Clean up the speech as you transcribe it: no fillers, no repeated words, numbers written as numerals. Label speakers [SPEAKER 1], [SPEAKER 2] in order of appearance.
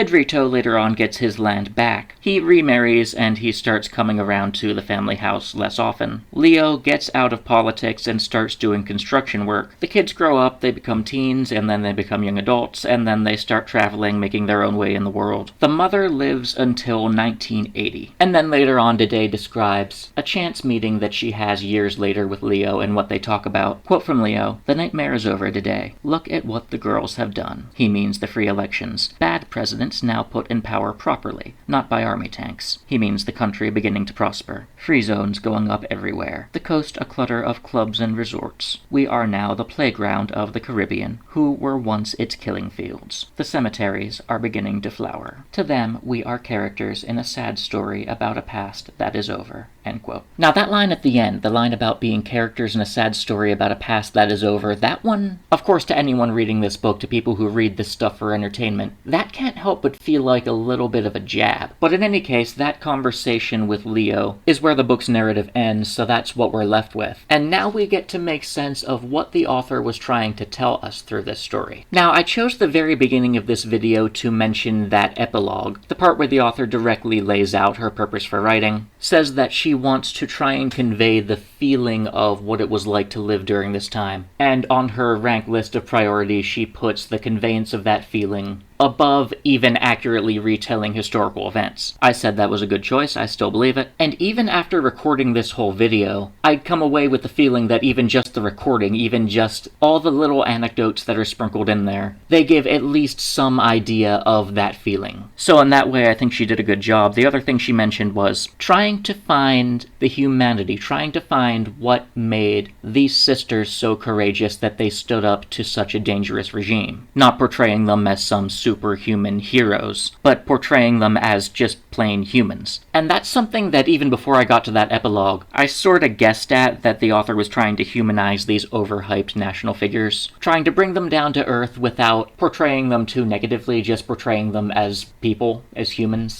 [SPEAKER 1] Pedrito later on gets his land back. He remarries and he starts coming around to the family house less often. Leo gets out of politics and starts doing construction work. The kids grow up, they become teens, and then they become young adults, and then they start traveling, making their own way in the world. The mother lives until 1980. And then later on, Dede describes a chance meeting that she has years later with Leo and what they talk about. Quote from Leo, "The nightmare is over, Dede. Look at what the girls have done." He means the free elections. Bad presidents now put in power properly, not by army tanks. He means the country beginning to prosper. Free zones going up everywhere. The coast a clutter of clubs and resorts. We are now the playground of the Caribbean, who were once its killing fields. The cemeteries are beginning to flower. To them, we are characters in a sad story about a past that is over. End quote. Now that line at the end, the line about being characters in a sad story about a past that is over, that one, of course to anyone reading this book, to people who read this stuff for entertainment, that can't help but feel like a little bit of a jab. But in any case, that conversation with Leo is where the book's narrative ends, so that's what we're left with. And now we get to make sense of what the author was trying to tell us through this story. Now, I chose the very beginning of this video to mention that epilogue, the part where the author directly lays out her purpose for writing, says that she wants to try and convey the feeling of what it was like to live during this time. And on her rank list of priorities, she puts the conveyance of that feeling above even accurately retelling historical events. I said that was a good choice, I still believe it. And even after recording this whole video, I'd come away with the feeling that even just the recording, even just all the little anecdotes that are sprinkled in there, they give at least some idea of that feeling. So in that way, I think she did a good job. The other thing she mentioned was trying to find the humanity, trying to find what made these sisters so courageous that they stood up to such a dangerous regime. Not portraying them as some superhuman heroes, but portraying them as just plain humans. And that's something that even before I got to that epilogue, I sorta guessed at, that the author was trying to humanize these overhyped national figures, trying to bring them down to earth without portraying them too negatively, just portraying them as people, as humans.